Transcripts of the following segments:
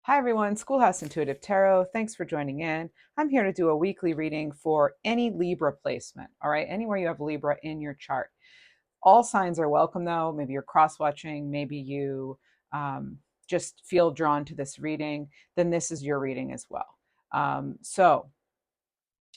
Hi everyone, Schoolhouse Intuitive Tarot. Thanks for joining in. I'm here to do a weekly reading for any Libra placement, all right? Anywhere you have Libra in your chart. All signs are welcome though. Maybe you're cross-watching, maybe you just feel drawn to this reading, then this is your reading as well. So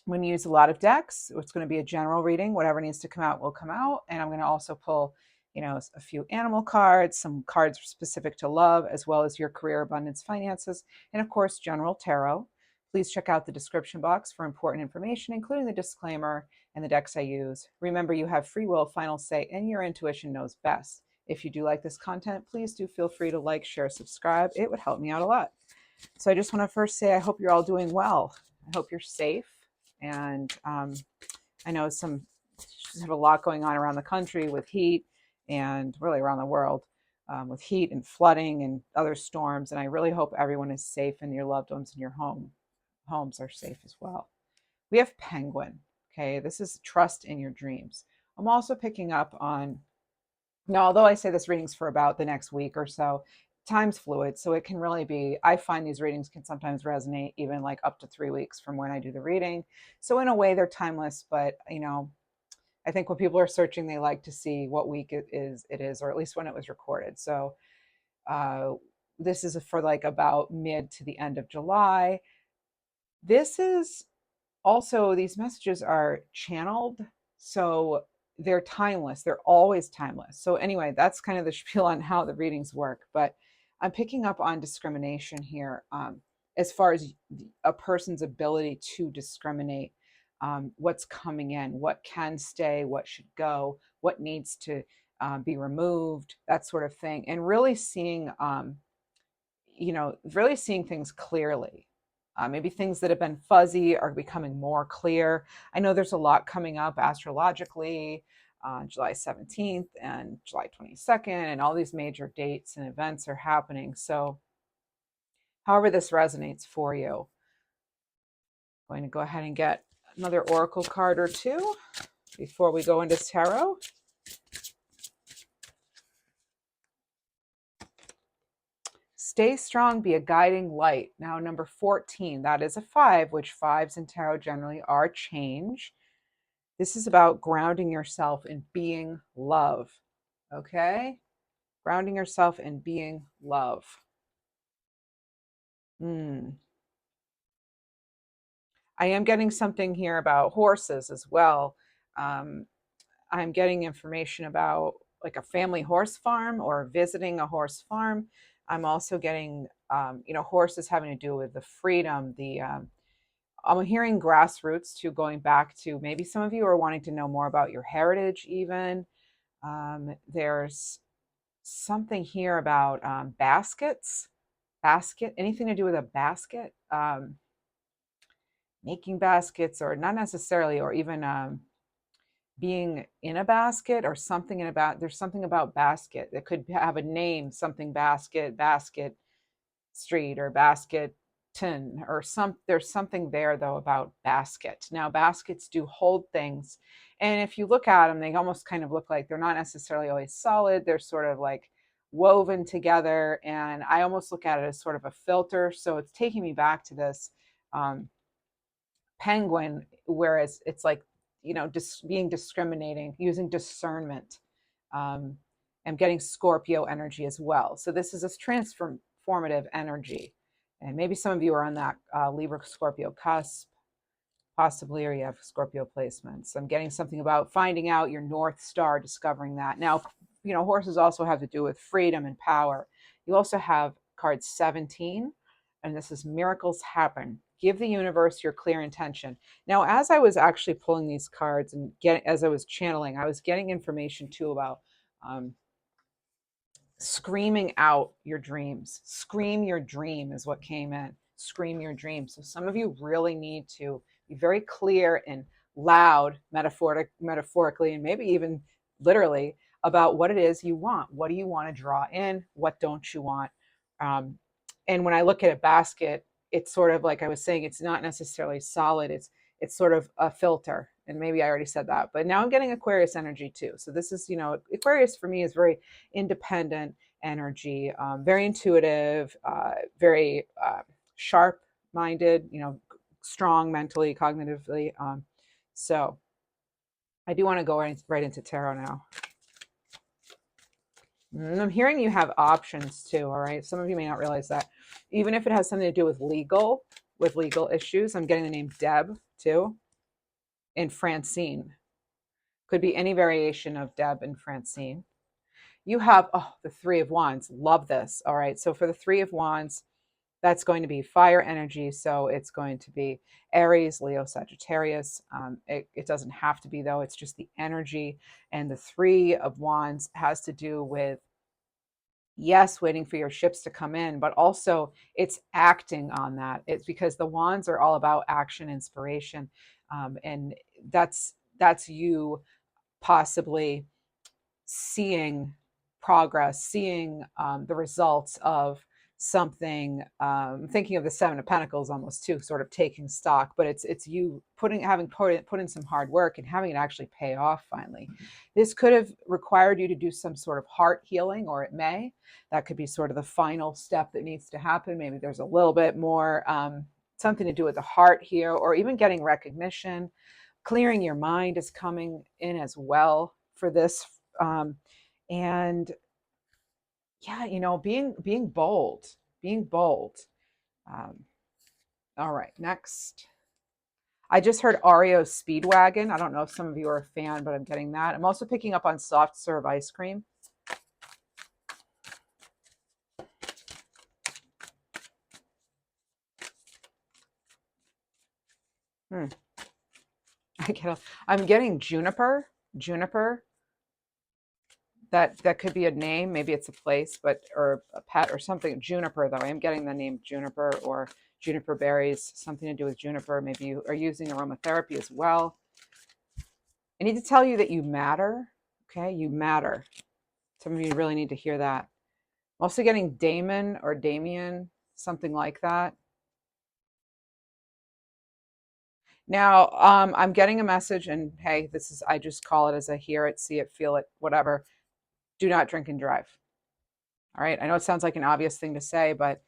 I'm going to use a lot of decks. It's going to be a general reading. Whatever needs to come out will come out. And I'm going to also pull, a few animal cards, some cards specific to love, as well as your career, abundance, finances, and of course, general tarot. Please check out the description box for important information, including the disclaimer and the decks I use. Remember, you have free will, final say, and your intuition knows best. If you do like this content, please do feel free to like, share, subscribe. It would help me out a lot. So I just want to first say I hope you're all doing well. I hope you're safe. And I know some have a lot going on around the country with heat and really around the world with heat and flooding and other storms. And I really hope everyone is safe and your loved ones in your homes are safe as well. We have Penguin. Okay, this is trust in your dreams. I'm also picking up on, now, although I say this reading's for about the next week or so, time's fluid. So it can really be, I find these readings can sometimes resonate even like up to 3 weeks from when I do the reading. So in a way, they're timeless, but I think when people are searching, they like to see what week it is, or at least when it was recorded. So this is for like about mid to the end of July. This is also, these messages are channeled. So they're timeless. They're always timeless. So anyway, that's kind of the spiel on how the readings work. But I'm picking up on discrimination here as far as a person's ability to discriminate what's coming in, what can stay, what should go, what needs to be removed, that sort of thing. And really seeing, really seeing things clearly. Maybe things that have been fuzzy are becoming more clear. I know there's a lot coming up astrologically on July 17th and July 22nd, and all these major dates and events are happening. So, however, this resonates for you, I'm going to go ahead and get another oracle card or two before we go into tarot. Stay strong, be a guiding light. Now, number 14, that is a 5, which 5s in tarot generally are change. This is about grounding yourself in being love, okay? Grounding yourself in being love. I am getting something here about horses as well. I'm getting information about like a family horse farm or visiting a horse farm. I'm also getting, horses having to do with the freedom, I'm hearing grassroots too, going back to maybe some of you are wanting to know more about your heritage even. There's something here about anything to do with a basket, making baskets, or not necessarily, or even being in a basket or something there's something about basket that could have a name, something basket street or basket tin or there's something there though about basket. Now baskets do hold things, and if you look at them, they almost kind of look like they're not necessarily always solid. They're sort of like woven together, and I almost look at it as sort of a filter. So it's taking me back to this penguin, whereas it's like being discriminating, using discernment. I'm getting Scorpio energy as well. So this is this transformative energy. And maybe some of you are on that Libra Scorpio cusp, possibly, or you have Scorpio placements. I'm getting something about finding out your North Star, discovering that. Now, horses also have to do with freedom and power. You also have card 17, and this is miracles happen. Give the universe your clear intention. Now, as I was actually pulling these cards and as I was channeling, I was getting information too about screaming out your dreams. Scream your dream is what came in. Scream your dream. So some of you really need to be very clear and loud, metaphorically, and maybe even literally, about what it is you want. What do you want to draw in? What don't you want? And when I look at a basket, it's sort of like I was saying, it's not necessarily solid. It's sort of a filter. And maybe I already said that, but now I'm getting Aquarius energy too. So this is, Aquarius for me is very independent energy, very intuitive, very sharp-minded, strong mentally, cognitively. So I do want to go right into tarot now. I'm hearing you have options too, all right? Some of you may not realize that. Even if it has something to do with legal issues, I'm getting the name Deb too, and Francine. Could be any variation of Deb and Francine. You have, the Three of Wands. Love this, all right? So for the Three of Wands, that's going to be fire energy. So it's going to be Aries, Leo, Sagittarius. It doesn't have to be, though. It's just the energy. And the Three of Wands has to do with, yes, waiting for your ships to come in, but also it's acting on that. It's because the wands are all about action, inspiration. And that's you possibly seeing progress, seeing the results of something. Thinking of the Seven of Pentacles almost too, sort of taking stock, but it's you having put in some hard work and having it actually pay off finally. This could have required you to do some sort of heart healing, or it may. That could be sort of the final step that needs to happen. Maybe there's a little bit more something to do with the heart here, or even getting recognition. Clearing your mind is coming in as well for this. And yeah, being bold. All right, next. I just heard Oreo Speedwagon. I don't know if some of you are a fan, but I'm getting that. I'm also picking up on soft serve ice cream. I'm getting juniper. That could be a name, maybe it's a place, or a pet or something. Juniper, though, I am getting the name juniper, or juniper berries, something to do with juniper. Maybe you are using aromatherapy as well. I need to tell you that you matter. Okay, you matter. Some of you really need to hear that. I'm also getting Damon or Damien, something like that. Now, I'm getting a message, and hey, I just call it as I hear it, see it, feel it, whatever. Do not drink and drive. All right. I know it sounds like an obvious thing to say, but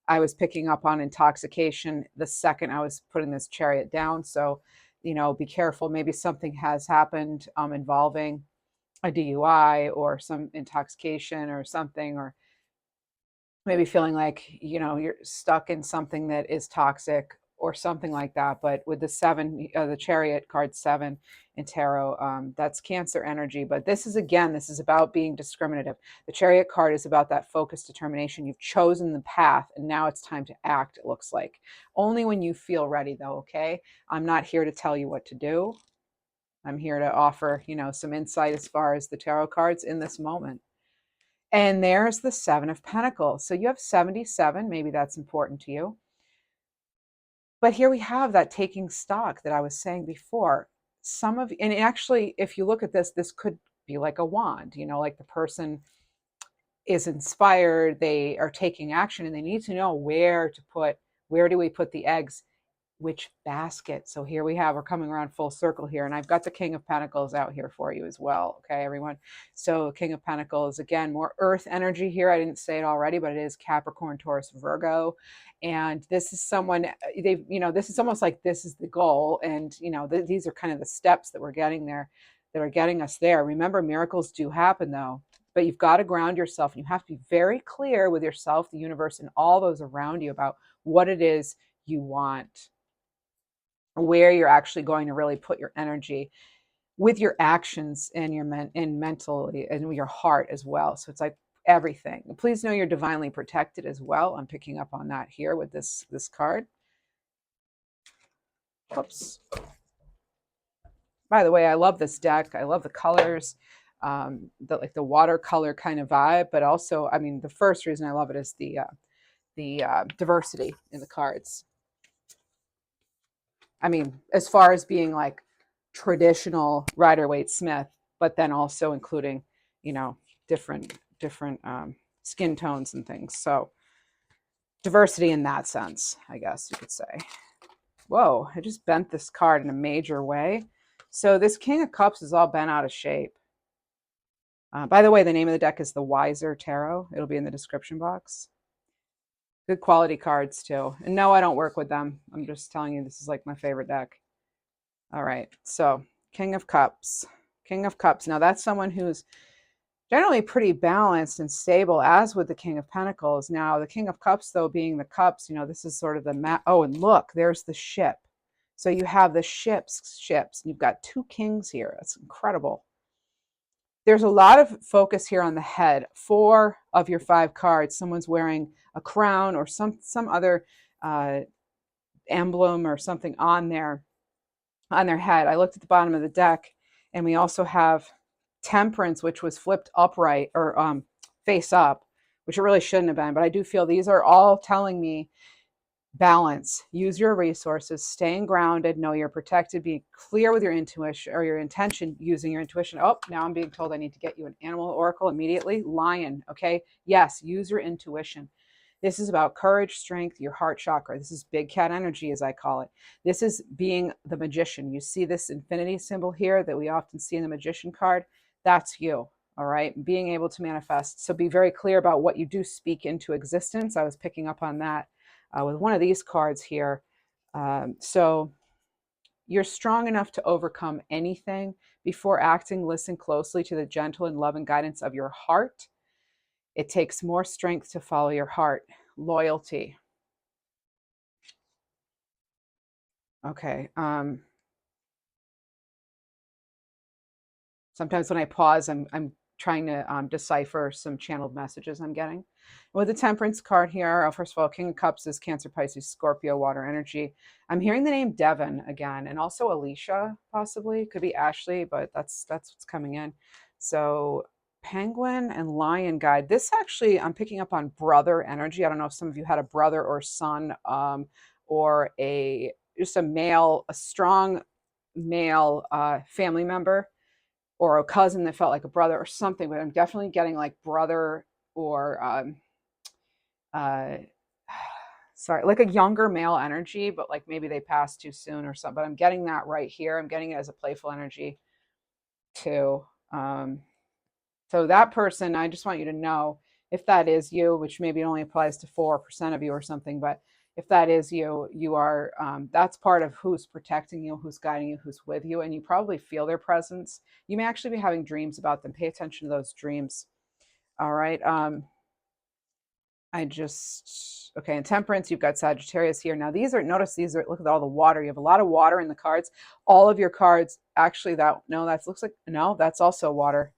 I was picking up on intoxication the second I was putting this chariot down. So, be careful. Maybe something has happened involving a DUI or some intoxication or something, or maybe feeling like, you're stuck in something that is toxic or something like that. But with the seven, the chariot card 7 in tarot, that's Cancer energy. But this is about being discriminative. The chariot card is about that focused determination. You've chosen the path and now it's time to act, it looks like. Only when you feel ready, though, okay? I'm not here to tell you what to do. I'm here to offer, some insight as far as the tarot cards in this moment. And there's the 7 of Pentacles. So you have 77. Maybe that's important to you. But here we have that taking stock that I was saying before. And actually, if you look at this could be like a wand, like the person is inspired, they are taking action, and they need to know where do we put the eggs, which basket. So here we're coming around full circle here, and I've got the King of Pentacles out here for you as well. Okay, everyone. So King of Pentacles, again, more earth energy here. I didn't say it already, but it is Capricorn, Taurus, Virgo. And this is someone, this is almost like this is the goal. And, these are kind of the steps that we're getting there, that are getting us there. Remember, miracles do happen, though. But you've got to ground yourself, and you have to be very clear with yourself, the universe, and all those around you about what it is you want, where you're actually going to really put your energy with your actions and and mentally and your heart as well. So it's like everything. Please know you're divinely protected as well. I'm picking up on that here with this card. Whoops. By the way, I love this deck. I love the colors, the watercolor kind of vibe, but also, the first reason I love it is the diversity in the cards. As far as being like traditional Rider-Waite-Smith, but then also including, different skin tones and things. So diversity in that sense, I guess you could say. Whoa, I just bent this card in a major way. So this King of Cups is all bent out of shape. By the way, the name of the deck is the Wiser Tarot. It'll be in the description box. Good quality cards too. And no, I don't work with them. I'm just telling you, this is like my favorite deck. All right, so King of Cups. King of Cups. Now that's someone who's generally pretty balanced and stable, as with the King of Pentacles. Now the King of Cups, though, being the cups, this is sort of the map. Oh, and look, there's the ship. So you have the ships. You've got two kings here. That's incredible. There's a lot of focus here on the head. 4 of your 5 cards, someone's wearing a crown or some other emblem or something on their head. I looked at the bottom of the deck, and we also have Temperance, which was flipped upright or face up, which it really shouldn't have been. But I do feel these are all telling me balance, use your resources, staying grounded, know you're protected, be clear with your intuition or your intention, using your intuition. Oh, now I'm being told I need to get you an animal oracle immediately. Lion, okay? Yes, use your intuition. This is about courage, strength, your heart chakra. This is big cat energy, as I call it. This is being the magician. You see this infinity symbol here that we often see in the magician card? That's you, all right? Being able to manifest. So be very clear about what you do speak into existence. I was picking up on that with one of these cards here. So you're strong enough to overcome anything. Before acting, listen closely to the gentle and loving guidance of your heart. It takes more strength to follow your heart. Loyalty. Okay. Sometimes when I pause, I'm trying to decipher some channeled messages I'm getting. With the Temperance card here, first of all, King of Cups is Cancer, Pisces, Scorpio, water energy. I'm hearing the name Devon again, and also Alicia, possibly. Could be Ashley, but that's what's coming in. So Penguin and Lion guide. This actually, I'm picking up on brother energy. I don't know if some of you had a brother or son, or just a strong male family member, or a cousin that felt like a brother or something, but I'm definitely getting like brother or uh, sorry, like a younger male energy, but like maybe they passed too soon or something. But I'm getting that right here. I'm getting it as a playful energy too. So that person, I just want you to know, if that is you, which maybe only applies to 4% of you or something, but if that is you, you are, that's part of who's protecting you, who's guiding you, who's with you, and you probably feel their presence. You may actually be having dreams about them. Pay attention to those dreams. All right. Okay, in Temperance, you've got Sagittarius here. Now notice these are, look at all the water. You have a lot of water in the cards. All of your cards, actually, that's also water,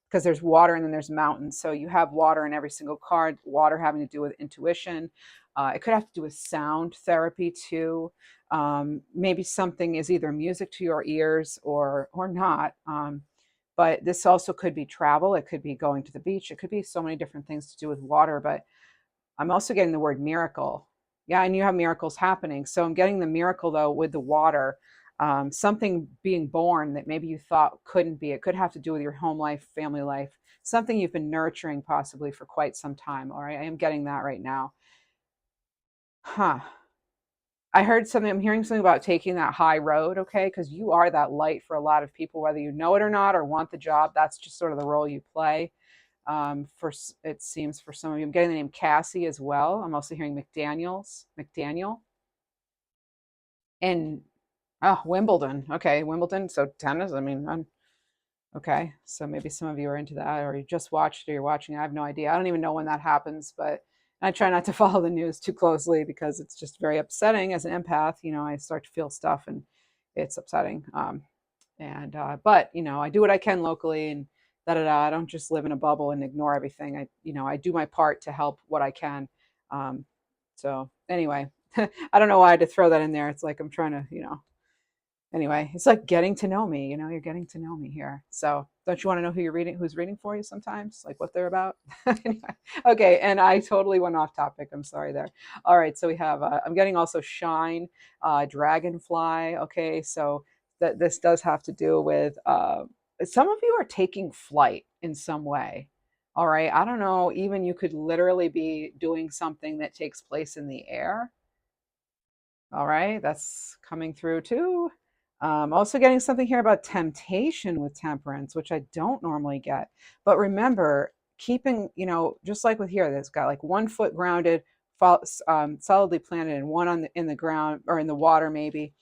because there's water and then there's mountains. So you have water in every single card, water having to do with intuition. It could have to do with sound therapy too. Maybe something is either music to your ears or not. But this also could be travel. It could be going to the beach. It could be so many different things to do with water. But I'm also getting the word miracle. Yeah, and you have miracles happening. So I'm getting the miracle, though, with the water. Something being born that maybe you thought couldn't be. It could have to do with your home life, family life, something you've been nurturing possibly for quite some time. All right, I am getting that right now. Huh. I'm hearing something about taking that high road, okay? Because you are that light for a lot of people, whether you know it or not or want the job. That's just sort of the role you play. It seems for some of you. I'm getting the name Cassie as well. I'm also hearing McDaniel, and Wimbledon. Okay, Wimbledon. So tennis. Okay. So maybe some of you are into that, or you just watched, or you're watching. I have no idea. I don't even know when that happens, but I try not to follow the news too closely because it's just very upsetting. As an empath, I start to feel stuff, and it's upsetting. But I do what I can locally, and I don't just live in a bubble and ignore everything. I do my part to help what I can. So anyway, I don't know why I had to throw that in there. It's like I'm trying to, anyway, it's like getting to know me. You're getting to know me here. So don't you want to know who's reading for you sometimes, like what they're about? Anyway, okay, and I totally went off topic. I'm sorry there. All right, so we have, I'm getting also shine, dragonfly. Okay, so that this does have to do with, some of you are taking flight in some way. All right, I don't know, even you could literally be doing something that takes place in the air. All right, that's coming through too. Also getting something here about temptation with temperance, which I don't normally get. But remember, keeping, just like with here, there's got like 1 foot grounded, solidly planted, and one on in the ground or in the water, maybe.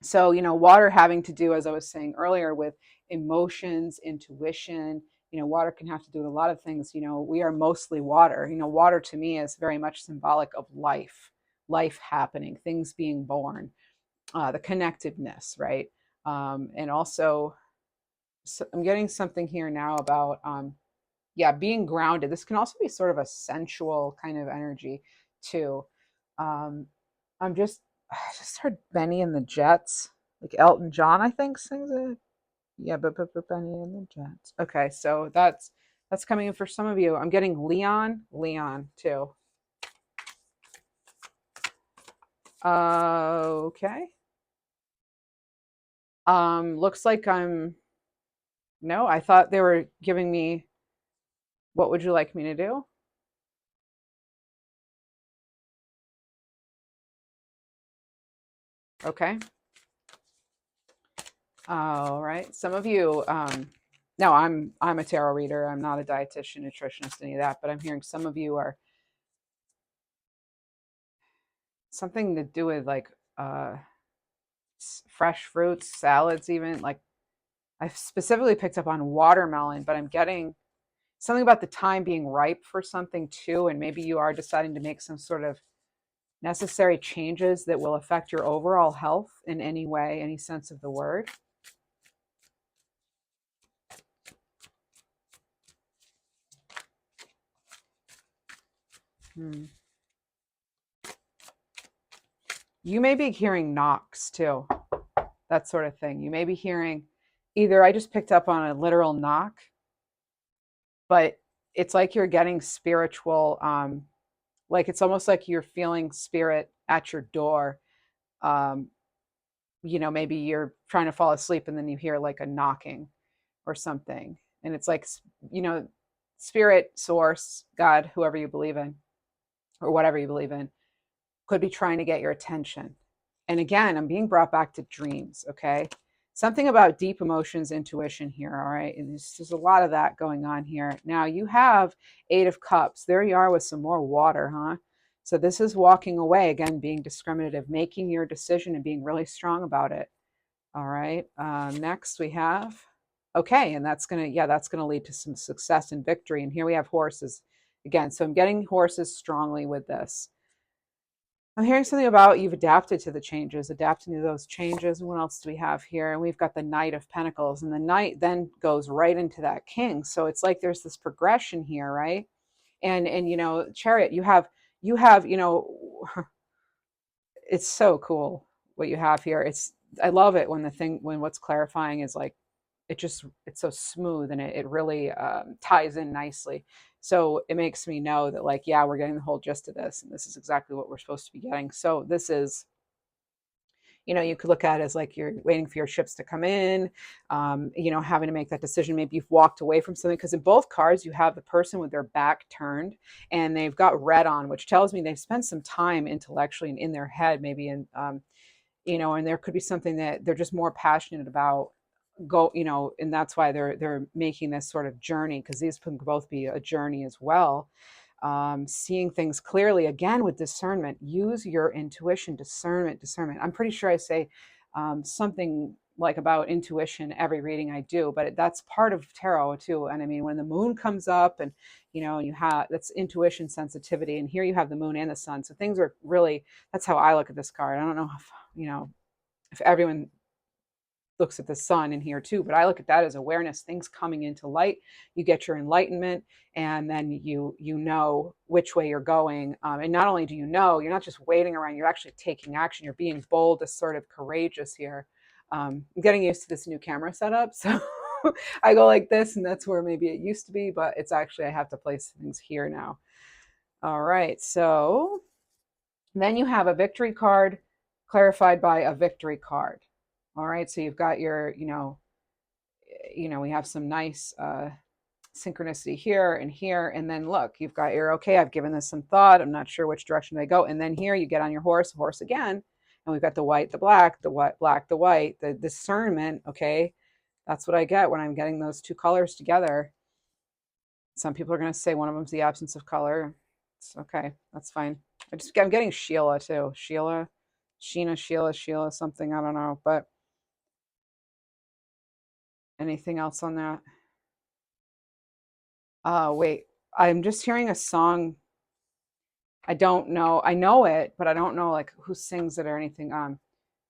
So, water having to do, as I was saying earlier, with emotions, intuition. Water can have to do with a lot of things. We are mostly water. Water to me is very much symbolic of life happening, things being born, the connectedness, right? And also, so I'm getting something here now about, yeah, being grounded. This can also be sort of a sensual kind of energy too. Um, I just heard Benny and the Jets, like Elton John, I think sings it. Yeah, but Benny and the Jets. Okay, so that's coming in for some of you. I'm getting Leon too. Okay. Looks like no, I thought they were giving me, what would you like me to do? Okay. All right. Some of you, no, I'm a tarot reader. I'm not a dietitian, nutritionist, any of that, but I'm hearing some of you are something to do with like uh fresh fruits, salads, even. Like I've specifically picked up on watermelon, but I'm getting something about the time being ripe for something too, and maybe you are deciding to make some sort of necessary changes that will affect your overall health in any way, any sense of the word. Hmm. You may be hearing knocks too, that sort of thing. You may be hearing, either I just picked up on a literal knock, but it's like you're getting spiritual, like it's almost like you're feeling spirit at your door. Um, maybe you're trying to fall asleep and then you hear like a knocking or something. And it's like, you know, spirit, source, God, whoever you believe in, or whatever you believe in, could be trying to get your attention. And again, I'm being brought back to dreams, okay? Something about deep emotions, intuition here, all right? And there's a lot of that going on here. Now you have 8 of Cups. There you are with some more water, huh? So this is walking away, again, being discriminative, making your decision and being really strong about it. All right. Next we have, okay, and that's gonna lead to some success and victory. And here we have horses again. So I'm getting horses strongly with this. I'm hearing something about you've adapted to the changes, adapting to those changes. And what else do we have here? And we've got the Knight of Pentacles, and the Knight then goes right into that King. So it's like there's this progression here, right? And Chariot, you have it's so cool what you have here. I love it when when what's clarifying is like it's so smooth, and it really ties in nicely. So it makes me know that, like, yeah, we're getting the whole gist of this, and this is exactly what we're supposed to be getting. So this is, you could look at it as like you're waiting for your ships to come in, having to make that decision. Maybe you've walked away from something, because in both cards you have the person with their back turned and they've got red on, which tells me they've spent some time intellectually and in their head, maybe in, and there could be something that they're just more passionate about, and that's why they're making this sort of journey, because these can both be a journey as well. Seeing things clearly, again, with discernment. Use your intuition. Discernment. I'm pretty sure I say something like about intuition every reading I do, but that's part of tarot too. And I mean, when the moon comes up, and you have, that's intuition, sensitivity, and here you have the moon and the sun, so things are really, that's how I look at this card. I don't know if everyone looks at the sun in here too, but I look at that as awareness, things coming into light. You get your enlightenment, and then you know which way you're going. And not only do you know, you're not just waiting around, you're actually taking action. You're being bold, assertive, courageous here. I'm getting used to this new camera setup, so I go like this, and that's where maybe it used to be, but it's actually, I have to place things here now. All right, so then you have a victory card clarified by a victory card. All right, so you've got your, we have some nice synchronicity here and here. And then look, you've got your, okay, I've given this some thought. I'm not sure which direction they go. And then here you get on your horse again, And we've got the white, the black, the white, black, the white, the discernment. Okay. That's what I get when I'm getting those two colors together. Some people are going to say one of them's the absence of color. It's okay. That's fine. I'm getting Sheila too. Sheila, something. I don't know. But anything else on that? Wait. I'm just hearing a song. I don't know. I know it, but I don't know like who sings it or anything.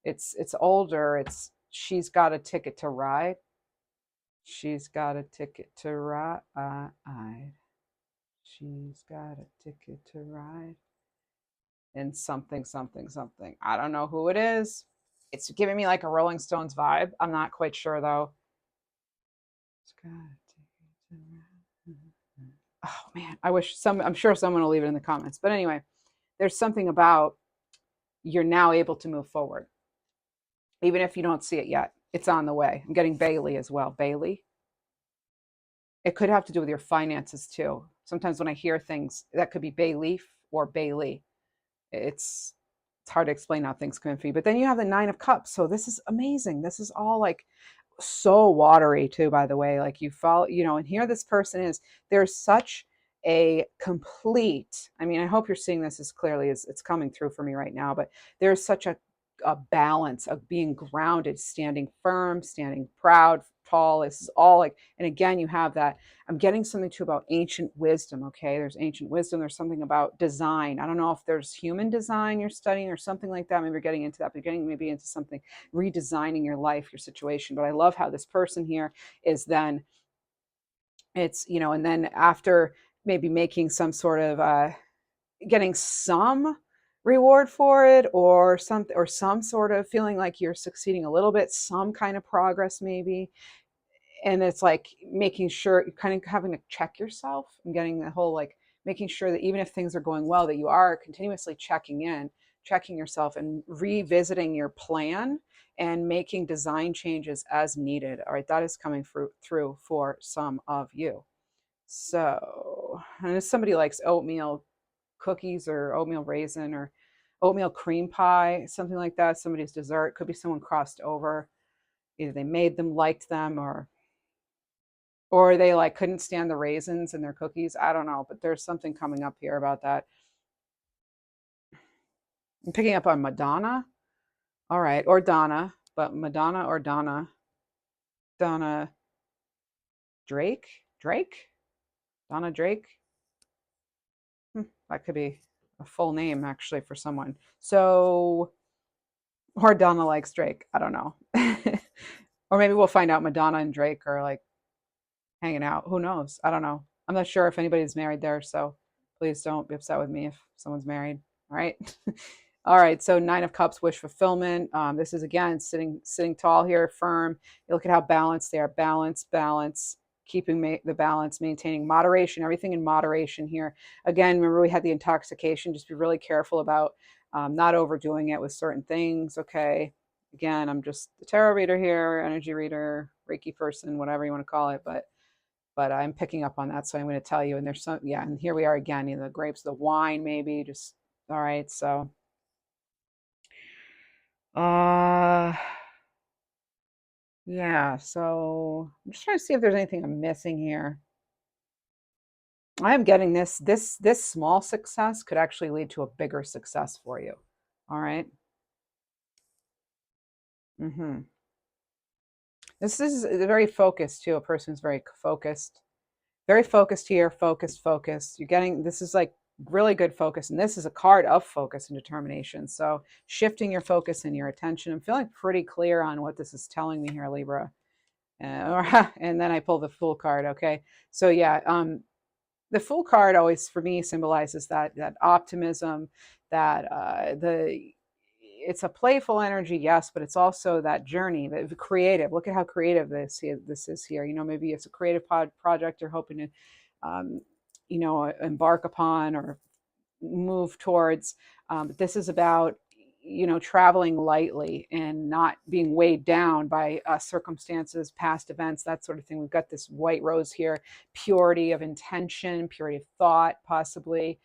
It's older. It's She's Got a Ticket to Ride. She's got a ticket to ride. She's got a ticket to ride. And something, something, something. I don't know who it is. It's giving me like a Rolling Stones vibe. I'm not quite sure though. She's got a ticket to ride. Oh man, I'm sure someone will leave it in the comments. But anyway, there's something about you're now able to move forward. Even if you don't see it yet, it's on the way. I'm getting Bailey as well. Bailey. It could have to do with your finances too. Sometimes when I hear things, that could be bay leaf or Bailey. It's hard to explain how things come in for you. But then you have the Nine of Cups. So this is amazing. This is all like so watery too, by the way. Like you follow, and here this person is. There's such a complete, I mean, I hope you're seeing this as clearly as it's coming through for me right now, but there's such a balance of being grounded, standing firm, standing proud, tall. This is all like, and again, you have that. I'm getting something too about ancient wisdom. Okay. There's ancient wisdom. There's something about design. I don't know if there's human design you're studying or something like that. Maybe you're getting into that, but you're getting maybe into something, redesigning your life, your situation. But I love how this person here is then and then after maybe making some sort of, getting some reward for it or some sort of feeling like you're succeeding a little bit, some kind of progress maybe. And it's like making sure you're kind of having to check yourself and getting the whole like making sure that even if things are going well, that you are continuously checking yourself and revisiting your plan and making design changes as needed. All right, that is coming through for some of you. So, and if somebody likes oatmeal cookies or oatmeal raisin or oatmeal cream pie, something like that, somebody's dessert, could be someone crossed over. Either they made them, liked them, or they like couldn't stand the raisins in their cookies. I don't know, but there's something coming up here about that. I'm picking up on Madonna. All right, or Donna, but Madonna or Donna. Donna Drake? Donna Drake? That could be a full name actually for someone. So, or Donna likes Drake. I don't know. Or maybe we'll find out Madonna and Drake are like hanging out. Who knows? I don't know. I'm not sure if anybody's married there, so please don't be upset with me if someone's married. All right. All right. So Nine of Cups, wish fulfillment. This is again sitting tall here, firm. You look at how balanced they are. Balance, keeping the balance, maintaining moderation. Everything in moderation here. Again, remember we had the intoxication. Just be really careful about not overdoing it with certain things. Okay. Again, I'm just the tarot reader here, energy reader, Reiki person, whatever you want to call it, but I'm picking up on that, so I'm going to tell you. And there's some, yeah, and here we are again, the grapes, the wine, maybe just all right. So, uh, yeah. So I'm just trying to see if there's anything I'm missing here. I am getting this small success could actually lead to a bigger success for you. All right. Mm-hmm. This is very focused too. A person who's very focused here, focused. You're getting, this is like really good focus. And this is a card of focus and determination. So shifting your focus and your attention. I'm feeling pretty clear on what this is telling me here, Libra. And then I pull the Fool card. Okay. So yeah, the Fool card always for me symbolizes that optimism, that it's a playful energy, yes, but it's also that journey, the creative. Look at how creative this is here. Maybe it's a creative project you're hoping to, embark upon or move towards. But this is about, traveling lightly and not being weighed down by circumstances, past events, that sort of thing. We've got this white rose here, purity of intention, purity of thought, possibly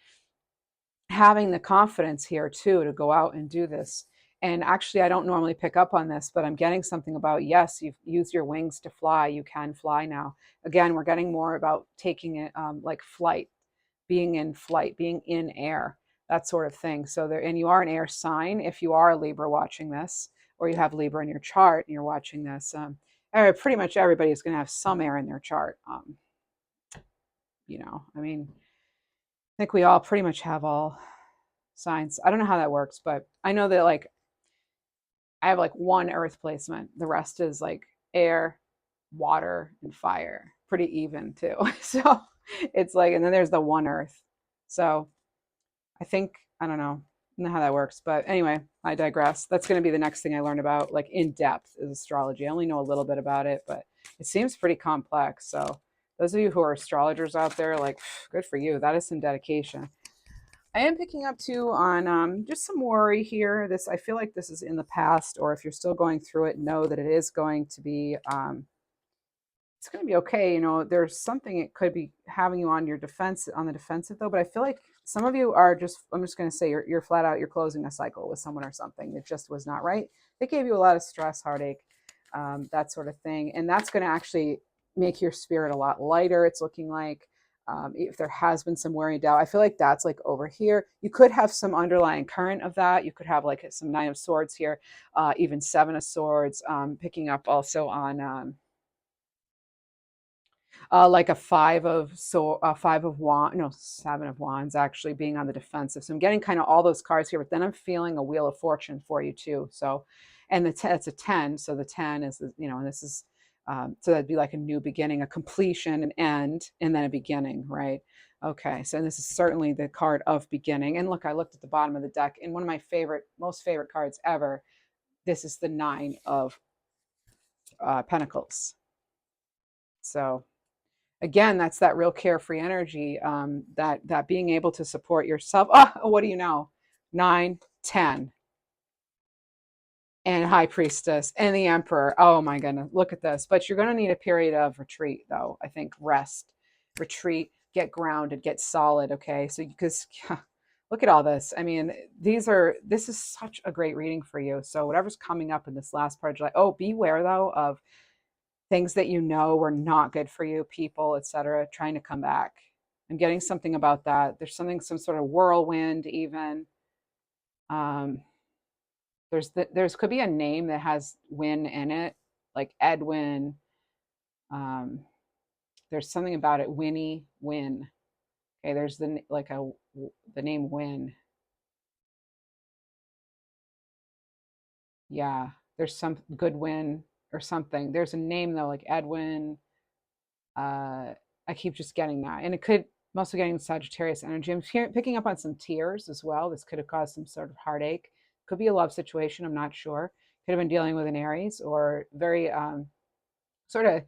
having the confidence here too to go out and do this And actually, I don't normally pick up on this, but I'm getting something about, yes, you've used your wings to fly. You can fly now. Again, we're getting more about taking it like flight, being in flight, being in air, that sort of thing. So there, and you are an air sign if you are a Libra watching this, or you have Libra in your chart and you're watching this. Pretty much everybody is going to have some air in their chart. I mean, I think we all pretty much have all signs. I don't know how that works, but I know that like I have like one earth placement. The rest is like air, water, and fire. Pretty even too. So it's like, and then there's the one earth. So I think, I don't know. I don't know how that works. But anyway, I digress. That's going to be the next thing I learn about, like in depth, is astrology. I only know a little bit about it, but it seems pretty complex. So those of you who are astrologers out there, like, good for you. That is some dedication. I am picking up too on just some worry here. This, I feel like this is in the past, or if you're still going through it, know that it is going to be it's going to be okay. There's something it could be having you on your defense, on the defensive though. But I feel like some of you are just, I'm just going to say you're flat out, you're closing a cycle with someone or something that just was not right. They gave you a lot of stress, heartache, that sort of thing. And that's going to actually make your spirit a lot lighter. It's looking like, if there has been some worry and doubt, I feel like that's like over here. You could have some underlying current of that. You could have like some Nine of Swords here, even Seven of Swords, picking up also on, like a five of wands, no, Seven of Wands actually being on the defensive. So I'm getting kind of all those cards here, but then I'm feeling a Wheel of Fortune for you too. So, and it's a 10. So the 10 is, and this is, so that'd be like a new beginning, a completion, an end, and then a beginning, right? Okay. So this is certainly the card of beginning. And look, I looked at the bottom of the deck, and one of my most favorite cards ever. This is the Nine of Pentacles. So again, that's that real carefree energy, that being able to support yourself. Oh, what do you know? 9, 10, and High Priestess and the Emperor. Oh my goodness, look at this. But you're going to need a period of retreat, though. I think rest, retreat, get grounded, get solid. Okay, so because look at all this. I mean, this is such a great reading for you. So whatever's coming up in this last part of July. Oh, beware though of things that were not good for you, people, etc., trying to come back. I'm getting something about that. There's some sort of whirlwind even. There's could be a name that has win in it, like Edwin. Um, there's something about it, Winnie, Win. Okay, there's the name Win. Yeah, there's some Goodwin or something. There's a name though, like Edwin. I keep just getting that. And I'm also getting Sagittarius energy. I'm picking up on some tears as well. This could have caused some sort of heartache. Could be a love situation. I'm not sure. Could have been dealing with an Aries, or very sort of,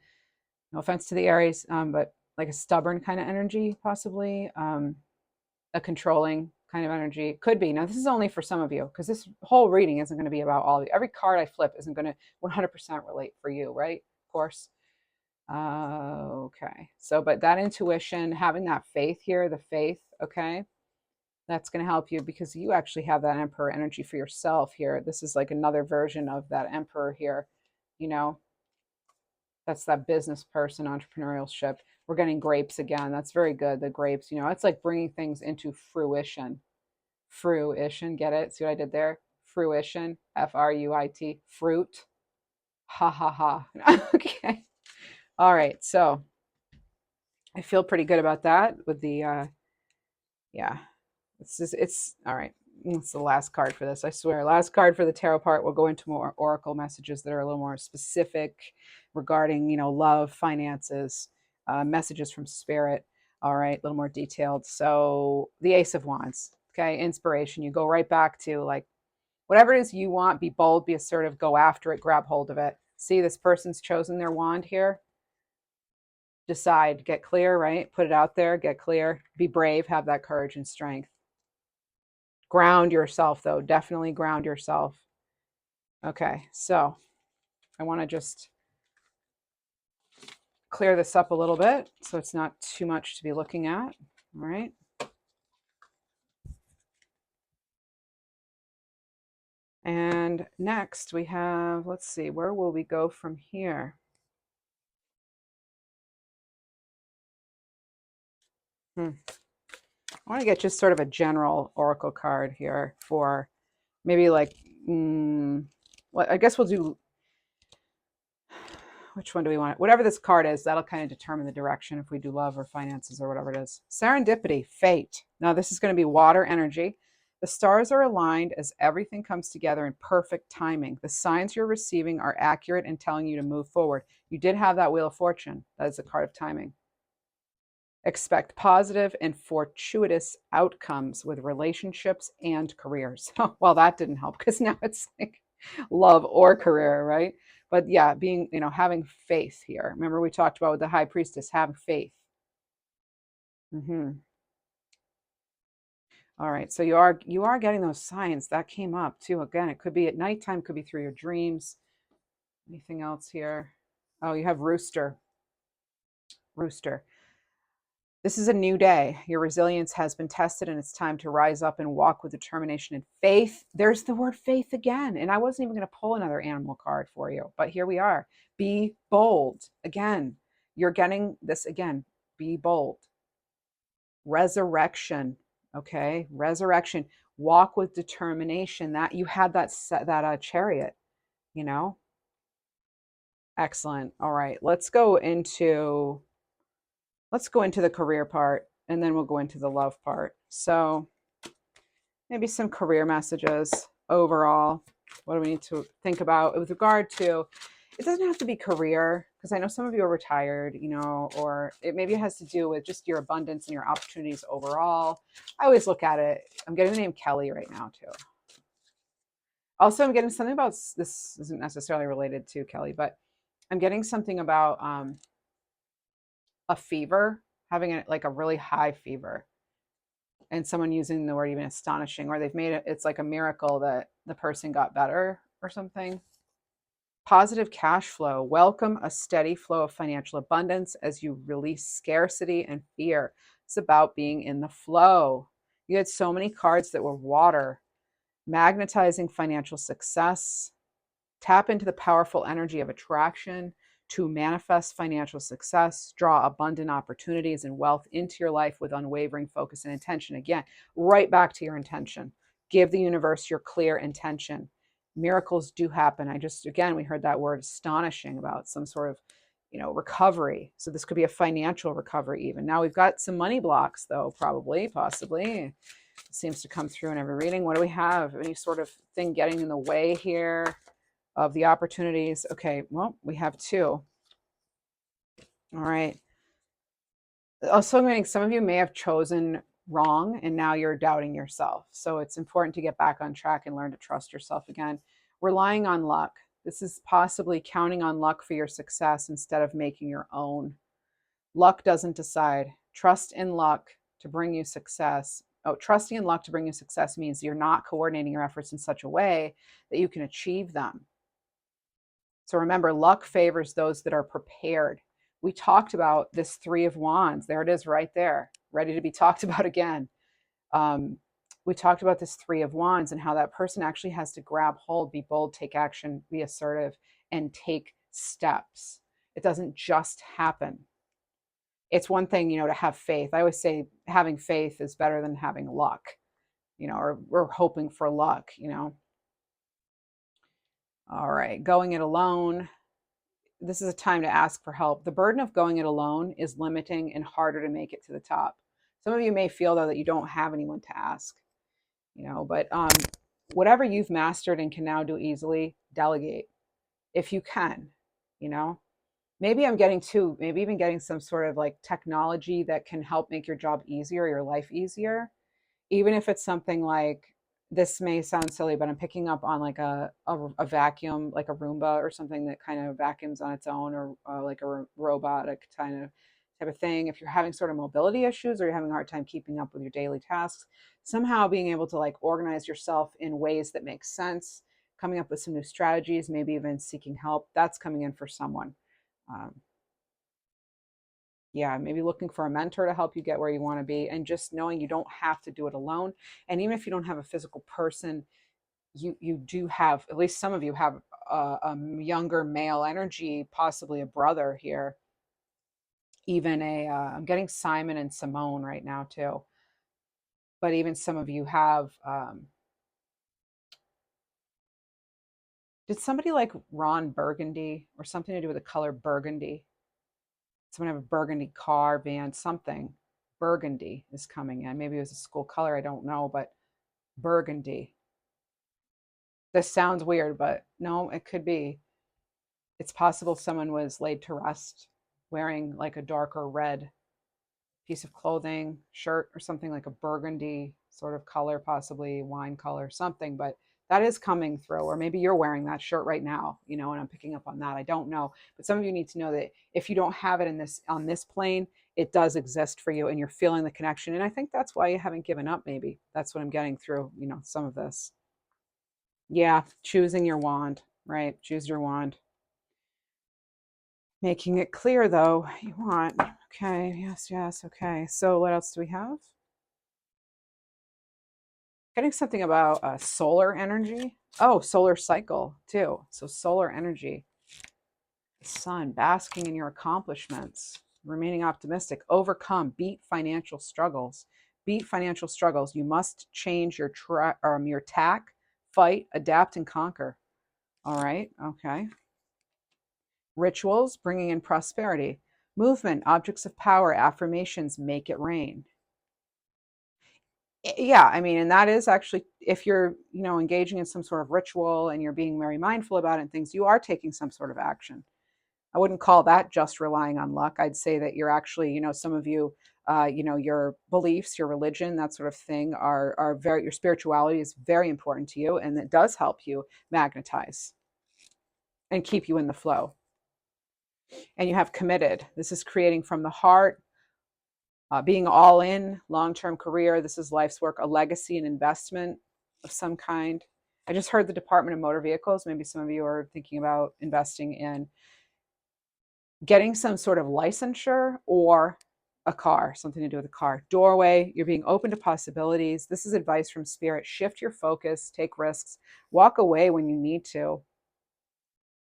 no offense to the Aries, but like a stubborn kind of energy, possibly. A controlling kind of energy. Could be. Now, this is only for some of you, because this whole reading isn't going to be about all of you. Every card I flip isn't going to 100% relate for you, right? Of course. Okay. So, but that intuition, having that faith here, the faith, okay, that's going to help you, because you actually have that Emperor energy for yourself here. This is like another version of that Emperor here. You know, that's that business person, entrepreneurship. We're getting grapes again. That's very good. The grapes, it's like bringing things into fruition. Fruition. Get it? See what I did there? Fruition. Fruit. Fruit. Ha ha ha. Okay. All right. So I feel pretty good about that with the, yeah, it's all right. It's the last card for this, I swear. Last card for the tarot part. We'll go into more oracle messages that are a little more specific regarding, love, finances, messages from spirit. All right, a little more detailed. So the Ace of Wands, okay, inspiration. You go right back to like whatever it is you want. Be bold, be assertive, go after it, grab hold of it. See, this person's chosen their wand here. Decide, get clear, right? Put it out there, get clear, be brave, have that courage and strength. Ground yourself, though. Definitely ground yourself. Okay, so I want to just clear this up a little bit so it's not too much to be looking at. All right. And next we have, let's see, where will we go from here? I want to get just sort of a general oracle card here for maybe like, well, I guess we'll do, which one do we want? Whatever this card is, that'll kind of determine the direction if we do love or finances or whatever it is. Serendipity, fate. Now, this is going to be water energy. The stars are aligned as everything comes together in perfect timing. The signs you're receiving are accurate and telling you to move forward. You did have that Wheel of Fortune. That is a card of timing. Expect positive and fortuitous outcomes with relationships and careers. Well, that didn't help because now it's like love or career, right? But yeah, being, having faith here. Remember we talked about with the high priestess, having faith. All right. So you are getting those signs that came up too. Again, it could be at nighttime, could be through your dreams. Anything else here? Oh, you have rooster. Rooster. This is a new day. Your resilience has been tested and it's time to rise up and walk with determination and faith. There's the word faith again. And I wasn't even going to pull another animal card for you, but here we are. Be bold. Again, you're getting this again. Be bold. Resurrection. Okay. Resurrection. Walk with determination. That you had that chariot, you know? Excellent. All right. Let's go into the career part and then we'll go into the love part. So maybe some career messages overall. What do we need to think about with regard to, it doesn't have to be career, because I know some of you are retired, or maybe it has to do with just your abundance and your opportunities overall. I always look at it. I'm getting the name Kelly right now too. Also, I'm getting something about, this isn't necessarily related to Kelly, but I'm getting something about a fever, having like a really high fever, and someone using the word even astonishing, or they've made it's like a miracle that the person got better or something. Positive cash flow. Welcome a steady flow of financial abundance as you release scarcity and fear. It's about being in the flow. You had so many cards that were water. Magnetizing financial success. Tap into the powerful energy of attraction to manifest financial success, draw abundant opportunities and wealth into your life with unwavering focus and intention. Again, right back to your intention. Give the universe your clear intention. Miracles do happen. Again, we heard that word astonishing about some sort of, recovery. So this could be a financial recovery even. Now we've got some money blocks though, probably, possibly. It seems to come through in every reading. What do we have? Any sort of thing getting in the way here of the opportunities? Okay, well, we have two. All right. Also, I'm getting some of you may have chosen wrong and now you're doubting yourself. So it's important to get back on track and learn to trust yourself again. Relying on luck. This is possibly counting on luck for your success instead of making your own. Luck doesn't decide. Trust in luck to bring you success. Oh, trusting in luck to bring you success means you're not coordinating your efforts in such a way that you can achieve them. So remember, luck favors those that are prepared. We talked about this Three of Wands. There it is right there, ready to be talked about again. We talked about this Three of Wands and how that person actually has to grab hold, be bold, take action, be assertive, and take steps. It doesn't just happen. It's one thing, to have faith. I always say having faith is better than having luck, or we're hoping for luck. All right, going it alone. This is a time to ask for help. The burden of going it alone is limiting and harder to make it to the top. Some of you may feel though that you don't have anyone to ask, but whatever you've mastered and can now do easily, delegate if you can, you know. Maybe maybe even getting some sort of like technology that can help make your job easier, your life easier, even if it's something like, this may sound silly, but I'm picking up on like a vacuum, like a Roomba or something that kind of vacuums on its own, or like a robotic kind of type of thing. If you're having sort of mobility issues or you're having a hard time keeping up with your daily tasks, somehow being able to like organize yourself in ways that make sense, coming up with some new strategies, maybe even seeking help, that's coming in for someone. Um, yeah, maybe looking for a mentor to help you get where you want to be, and just knowing you don't have to do it alone. And even if you don't have a physical person, you do have, at least some of you have a younger male energy, possibly a brother here, even I'm getting Simon and Simone right now too, but even some of you have, did somebody like Ron Burgundy or something to do with the color burgundy? Someone have a burgundy car, van, something. Burgundy is coming in. Maybe it was a school color, I don't know, but burgundy. This sounds weird, but no, it could be. It's possible someone was laid to rest wearing like a darker red piece of clothing, shirt, or something like a burgundy sort of color, possibly wine color, something, but that is coming through. Or maybe you're wearing that shirt right now, and I'm picking up on that. I don't know. But some of you need to know that if you don't have it in this on this plane, it does exist for you and you're feeling the connection. And I think that's why you haven't given up, maybe. That's what I'm getting through, some of this. Yeah, choosing your wand, right? Choose your wand. Making it clear though, you want. Okay, yes, okay. So what else do we have? Getting something about solar energy. Oh, solar cycle too. So solar energy, the sun, basking in your accomplishments, remaining optimistic, overcome, beat financial struggles. Beat financial struggles. You must change your tack, fight, adapt, and conquer. All right. Okay. Rituals, bringing in prosperity. Movement, objects of power, affirmations, make it rain. Yeah, I mean, and that is actually, if you're engaging in some sort of ritual and you're being very mindful about it and things, you are taking some sort of action. I wouldn't call that just relying on luck. I'd say that you're actually, some of you, your beliefs, your religion, that sort of thing are very, your spirituality is very important to you, and it does help you magnetize and keep you in the flow. And you have committed. This is creating from the heart, being all in, long-term career. This is life's work, a legacy, and investment of some kind. I just heard the Department of Motor Vehicles. Maybe some of you are thinking about investing in getting some sort of licensure or a car, something to do with a car. Doorway, you're being open to possibilities. This is advice from spirit. Shift your focus, take risks, walk away when you need to.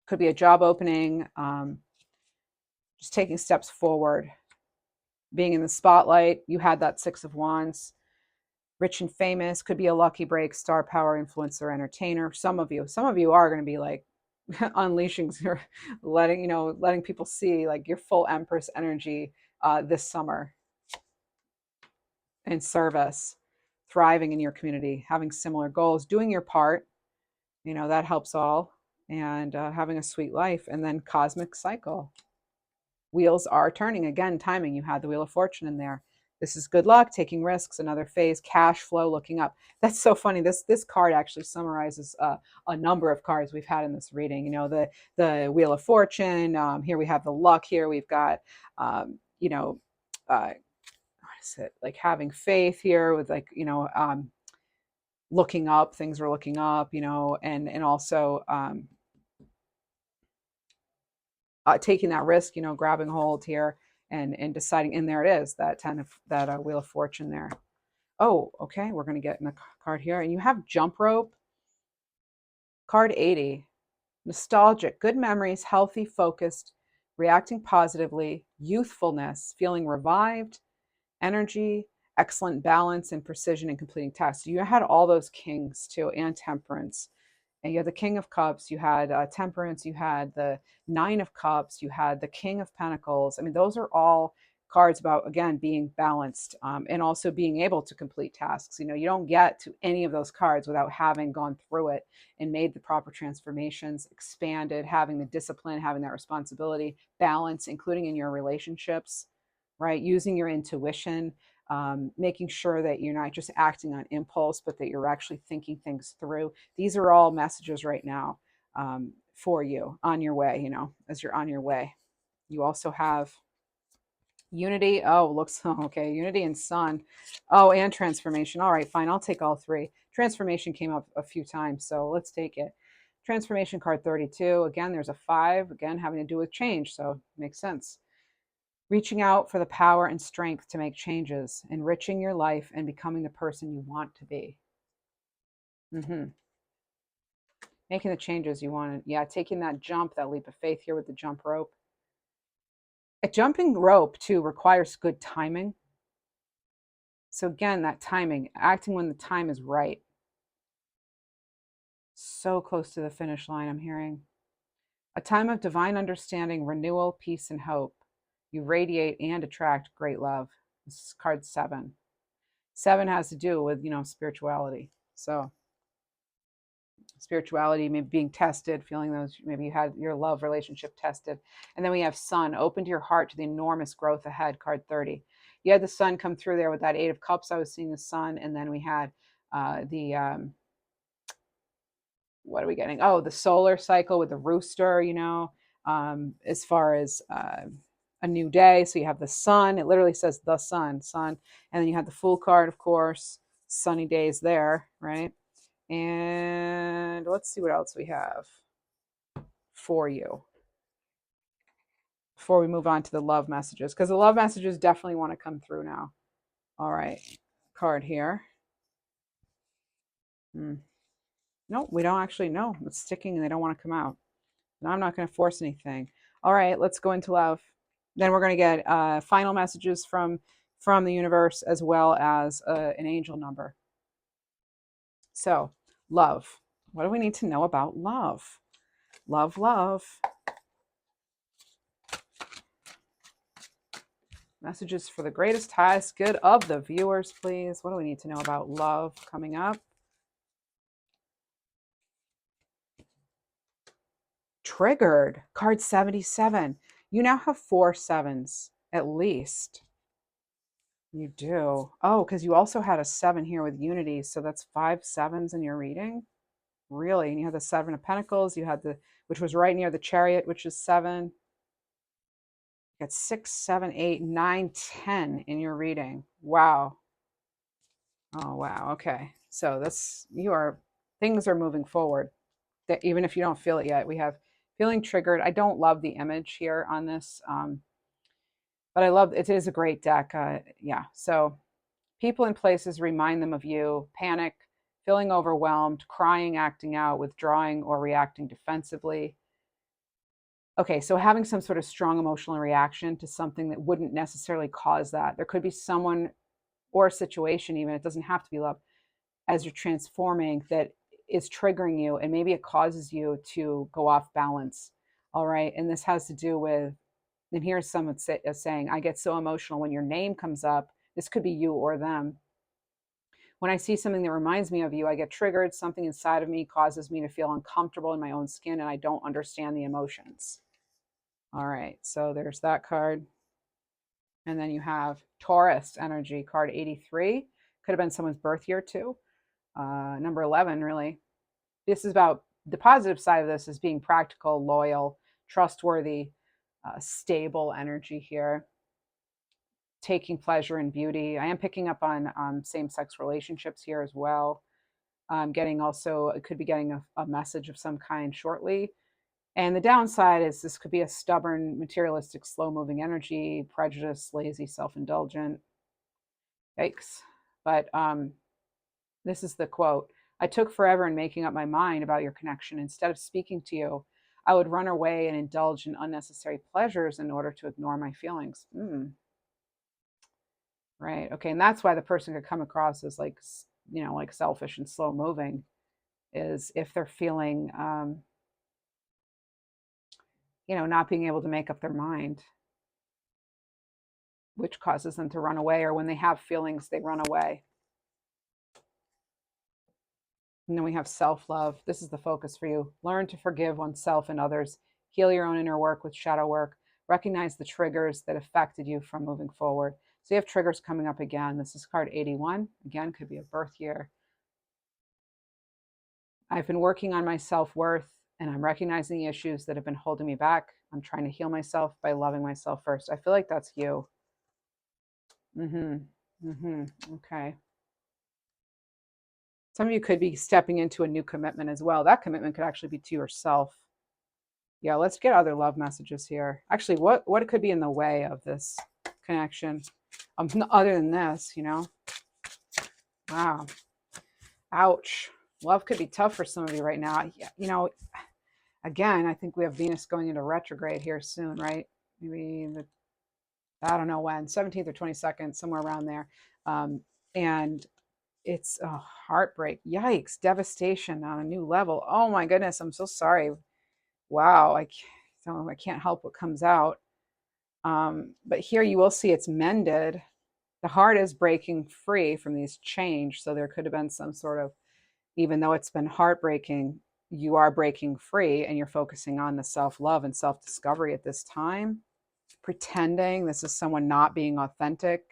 Could be a job opening, just taking steps forward. Being in the spotlight, you had that Six of Wands. Rich and famous, could be a lucky break, star power, influencer, entertainer. Some of you are going to be like unleashing your, letting people see like your full Empress energy this summer, in service, thriving in your community, having similar goals, doing your part. That helps all, and having a sweet life. And then cosmic cycle, wheels are turning again. Timing, you had the Wheel of Fortune in there. This is good luck, taking risks, another phase, cash flow, looking up. That's so funny. This card actually summarizes a number of cards we've had in this reading. The Wheel of Fortune. Here we have the luck. Here we've got, what is it, like having faith here with like, looking up. Things are looking up. And also taking that risk. Grabbing hold here and deciding. And there it is, that Wheel of Fortune there. Oh, okay. We're going to get in the card here. And you have jump rope. Card 80. Nostalgic, good memories, healthy, focused, reacting positively, youthfulness, feeling revived, energy, excellent balance and precision in completing tasks. So you had all those kings too, and temperance. And you had the King of Cups, you had Temperance, you had the Nine of Cups, you had the King of Pentacles. I mean, those are all cards about, again, being balanced, and also being able to complete tasks. You don't get to any of those cards without having gone through it and made the proper transformations, expanded, having the discipline, having that responsibility, balance, including in your relationships, right? Using your intuition, making sure that you're not just acting on impulse, but that you're actually thinking things through. These are all messages right now, for you on your way, as you're on your way. You also have unity. Oh, looks okay. Unity and sun. Oh, and transformation. All right, fine. I'll take all three. Transformation came up a few times, so let's take it. Transformation card 32. Again, there's a 5, again, having to do with change, so makes sense. Reaching out for the power and strength to make changes, enriching your life and becoming the person you want to be. Making the changes you wanted. Yeah, taking that jump, that leap of faith here with the jump rope. A jumping rope, too, requires good timing. So again, that timing, acting when the time is right. So close to the finish line, I'm hearing. A time of divine understanding, renewal, peace, and hope. You radiate and attract great love. This is card 7. 7 has to do with, spirituality. So spirituality, maybe being tested, feeling those, maybe you had your love relationship tested. And then we have Sun, open to your heart to the enormous growth ahead, card 30. You had the Sun come through there with that 8 of Cups. I was seeing the Sun. And then we had what are we getting? Oh, the solar cycle with the rooster, as far as a new day. So you have the Sun. It literally says the Sun. And then you have the Fool card, of course. Sunny days there, right? And let's see what else we have for you before we move on to the love messages, because the love messages definitely want to come through now. All right, card here. No, we don't actually know. It's sticking and they don't want to come out. And I'm not going to force anything. All right, let's go into love. Then we're going to get final messages from the universe, as well as an angel number. So, love. What do we need to know about love? Love, love. Messages for the greatest, highest good of the viewers, please. What do we need to know about love coming up? Triggered. Card 77. You now have 4 7s, at least. You do. Oh, because you also had a 7 here with unity. So that's 5 7s in your reading? Really? And you had the 7 of Pentacles. You had which was right near the Chariot, which is 7. You got 6, 7, 8, 9, 10 in your reading. Wow. Oh, wow. Okay. So things are moving forward. That even if you don't feel it yet, we have feeling triggered. I don't love the image here on this, but I love it. Is a great deck. Yeah. So people and places remind them of you. Panic, feeling overwhelmed, crying, acting out, withdrawing, or reacting defensively. Okay, so having some sort of strong emotional reaction to something that wouldn't necessarily cause that. There could be someone or a situation, even, it doesn't have to be love, as you're transforming, that is triggering you, and maybe it causes you to go off balance. All right. And this has to do with, and here's someone saying, I get so emotional when your name comes up. This could be you or them. When I see something that reminds me of you, I get triggered. Something inside of me causes me to feel uncomfortable in my own skin, and I don't understand the emotions. All right. So there's that card. And then you have Taurus energy, card 83. Could have been someone's birth year too. Number 11, really. This is about the positive side of this is being practical, loyal, trustworthy, stable energy here. Taking pleasure in beauty. I am picking up on same-sex relationships here as well. It could be getting a message of some kind shortly. And the downside is this could be a stubborn, materialistic, slow-moving energy, prejudiced, lazy, self-indulgent. Yikes. But this is the quote. I took forever in making up my mind about your connection. Instead of speaking to you, I would run away and indulge in unnecessary pleasures in order to ignore my feelings. Right. Okay. And that's why the person could come across as like selfish and slow moving, is if they're feeling, not being able to make up their mind, which causes them to run away, or when they have feelings, they run away. And then we have self-love. This is the focus for you. Learn to forgive oneself and others. Heal your own inner work with shadow work. Recognize the triggers that affected you from moving forward. So you have triggers coming up again. This is card 81. Again, could be a birth year. I've been working on my self-worth, and I'm recognizing the issues that have been holding me back. I'm trying to heal myself by loving myself first. I feel like that's you. Okay. Some of you could be stepping into a new commitment as well. That commitment could actually be to yourself. Yeah, let's get other love messages here. Actually, what could be in the way of this connection? Other than this, Wow. Ouch. Love could be tough for some of you right now. You know, again, I think we have Venus going into retrograde here soon, right? Maybe I don't know when, 17th or 22nd, somewhere around there. And it's a heartbreak. Yikes, devastation on a new level. Oh my goodness, I'm so sorry. Wow, I can't help what comes out. But here you will see it's mended. The heart is breaking free from these change. So there could have been some sort of, even though it's been heartbreaking, you are breaking free and you're focusing on the self-love and self-discovery at this time. Pretending this is someone not being authentic.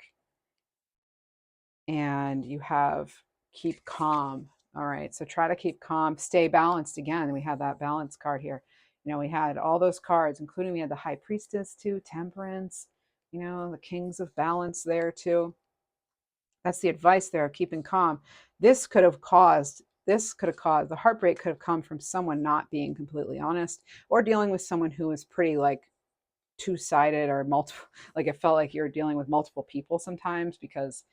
And you have keep calm. All right, so try to keep calm, stay balanced. Again, we have that balance card here. You know, we had all those cards, including we had the High Priestess too, Temperance, you know, the Kings of Balance there too. That's the advice there, keeping calm. The heartbreak could have come from someone not being completely honest, or dealing with someone who was pretty like two-sided or multiple, like it felt like you're dealing with multiple people sometimes because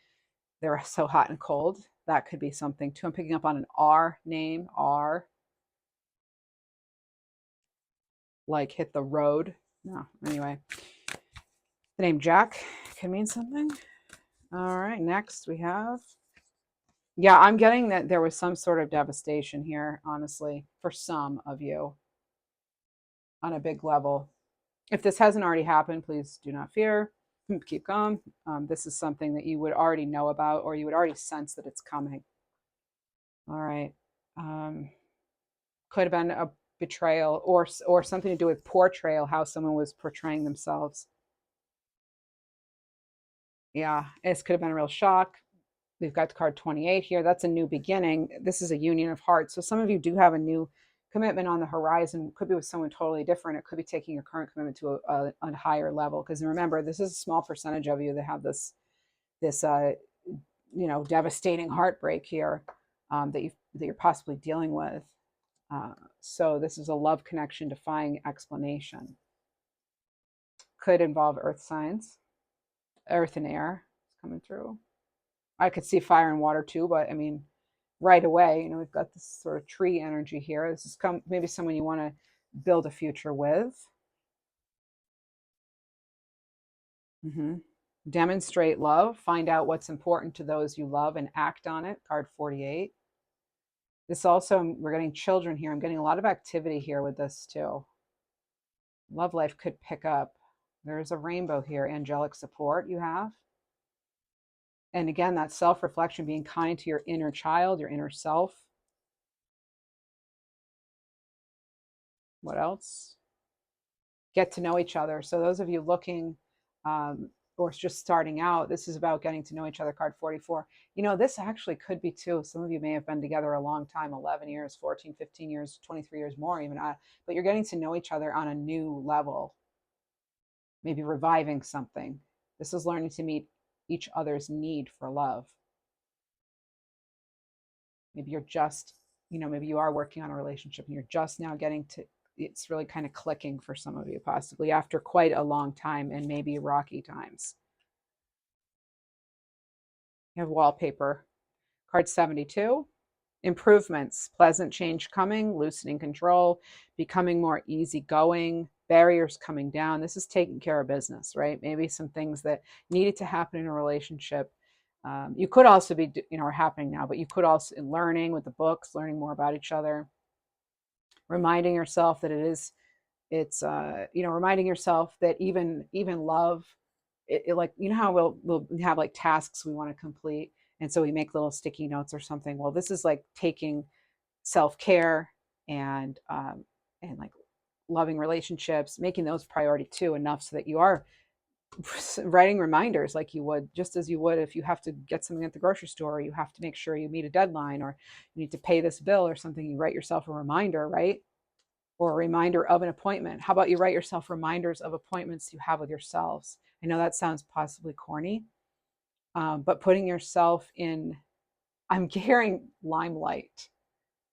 they're so hot and cold. That could be something too. I'm picking up on an R name, R, like hit the road. No, anyway. The name Jack can mean something. All right, next we have, yeah, I'm getting that there was some sort of devastation here, honestly, for some of you on a big level. If this hasn't already happened, please do not fear. Keep calm. This is something that you would already know about, or you would already sense that it's coming. All right. Could have been a betrayal or something to do with portrayal, how someone was portraying themselves. Yeah, this could have been a real shock. We've got the card 28 here. That's a new beginning. This is a union of hearts. So some of you do have a new commitment on the horizon. It could be with someone totally different. It could be taking your current commitment to a higher level. Because remember, this is a small percentage of you that have this devastating heartbreak here, that you're possibly dealing with. So this is a love connection defying explanation. Could involve earth signs, earth and air coming through. I could see fire and water too, but I mean, right away, we've got this sort of tree energy here. This is maybe someone you want to build a future with. Mm-hmm. Demonstrate love. Find out what's important to those you love and act on it. Card 48. This also, we're getting children here. I'm getting a lot of activity here with this too. Love life could pick up. There's a rainbow here. Angelic support you have. And again, that self-reflection, being kind to your inner child, your inner self. What else? Get to know each other. So those of you looking, or just starting out, this is about getting to know each other. Card 44. This actually could be too. Some of you may have been together a long time, 11 years, 14, 15 years, 23 years more even. But you're getting to know each other on a new level. Maybe reviving something. This is learning to meet each other's need for love. Maybe you're just, maybe you are working on a relationship and you're just now getting to, it's really kind of clicking for some of you, possibly after quite a long time and maybe rocky times. You have wallpaper. Card 72. Improvements, pleasant change coming, loosening control, becoming more easygoing, barriers coming down. This is taking care of business, right? Maybe some things that needed to happen in a relationship. You could also be, are happening now, but you could also learning with the books, learning more about each other, reminding yourself that reminding yourself that even love, like, how we'll have like tasks we want to complete. And so we make little sticky notes or something. Well, this is like taking self-care and like loving relationships, making those priority too, enough so that you are writing reminders like you would, just as you would if you have to get something at the grocery store, or you have to make sure you meet a deadline, or you need to pay this bill or something. You write yourself a reminder, right? Or a reminder of an appointment. How about you write yourself reminders of appointments you have with yourselves? I know that sounds possibly corny, but putting yourself in, I'm hearing limelight,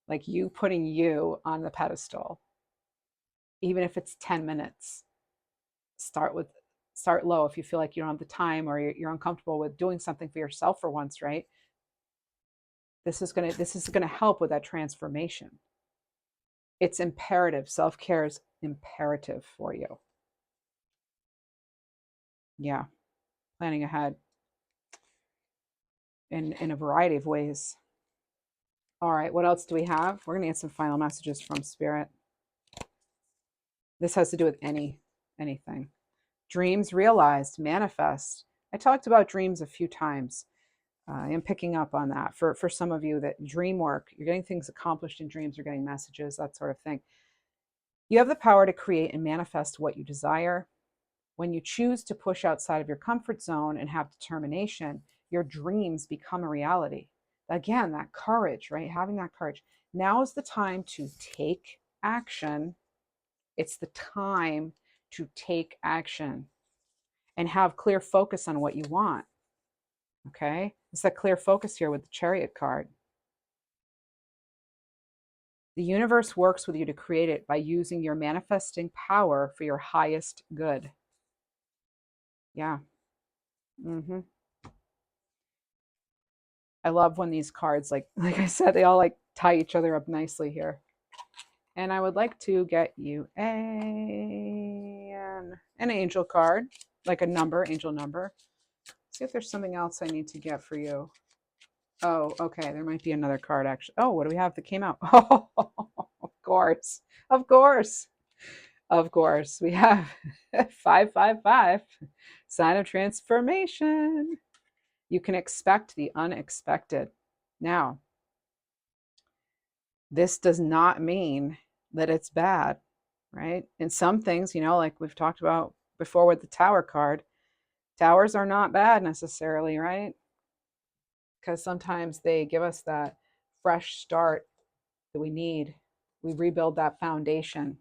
like you putting you on the pedestal, even if it's 10 minutes. Start low if you feel like you don't have the time, or you're uncomfortable with doing something for yourself for once, right? This is gonna help with that transformation. It's imperative. Self-care is imperative for you. Yeah, planning ahead in a variety of ways. All right, what else do we have? We're gonna get some final messages from Spirit. This has to do with anything. Dreams realized, manifest. I talked about dreams a few times. I am picking up on that for some of you, that dream work, you're getting things accomplished in dreams, you're getting messages, that sort of thing. You have the power to create and manifest what you desire. When you choose to push outside of your comfort zone and have determination, your dreams become a reality. Again, that courage, right? Having that courage. Now is the time to take action. It's the time to take action and have clear focus on what you want. Okay? It's that clear focus here with the Chariot card. The universe works with you to create it by using your manifesting power for your highest good. Yeah. I love when these cards, like I said, they all like tie each other up nicely here. And I would like to get you an angel card, like a number, angel number. See if there's something else I need to get for you. Oh, okay. There might be another card actually. Oh, what do we have that came out? Oh, of course. Of course. Of course. We have 555, sign of transformation. You can expect the unexpected. Now, this does not mean that it's bad, right? And some things, like we've talked about before with the Tower card, towers are not bad necessarily, right? Because sometimes they give us that fresh start that we need. We rebuild that foundation.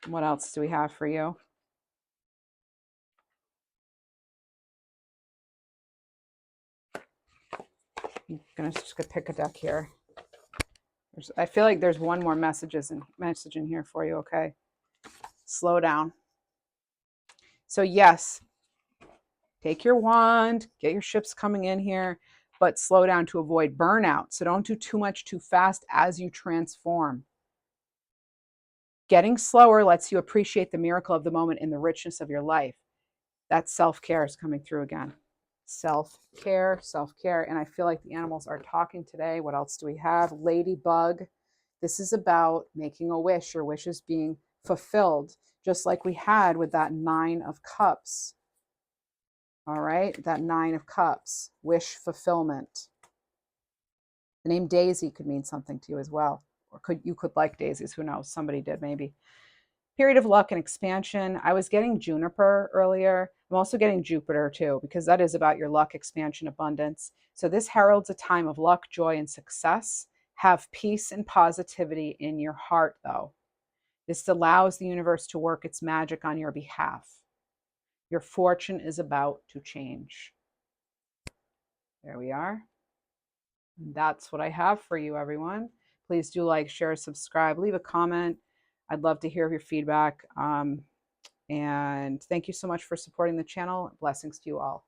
What else do we have for you? I'm just gonna pick a deck here. I feel like there's one more message in here for you. Okay, slow down. So yes, take your wand, get your ships coming in here, but slow down to avoid burnout. So don't do too much too fast as you transform. Getting slower lets you appreciate the miracle of the moment and the richness of your life. That self-care is coming through again. Self-care, self-care. And I feel like the animals are talking today. What else do we have? Ladybug. This is about making a wish, your wishes being fulfilled, just like we had with that 9 of Cups. All right, that 9 of Cups, wish fulfillment. The name Daisy could mean something to you as well. Or you could like daisies, who knows? Somebody did maybe. Period of luck and expansion. I was getting Juniper earlier. I'm also getting Jupiter too, because that is about your luck, expansion, abundance. So this heralds a time of luck, joy, and success. Have peace and positivity in your heart, though. This allows the universe to work its magic on your behalf. Your fortune is about to change. There we are. And that's what I have for you, everyone. Please do like, share, subscribe, leave a comment. I'd love to hear your feedback. And thank you so much for supporting the channel. Blessings to you all.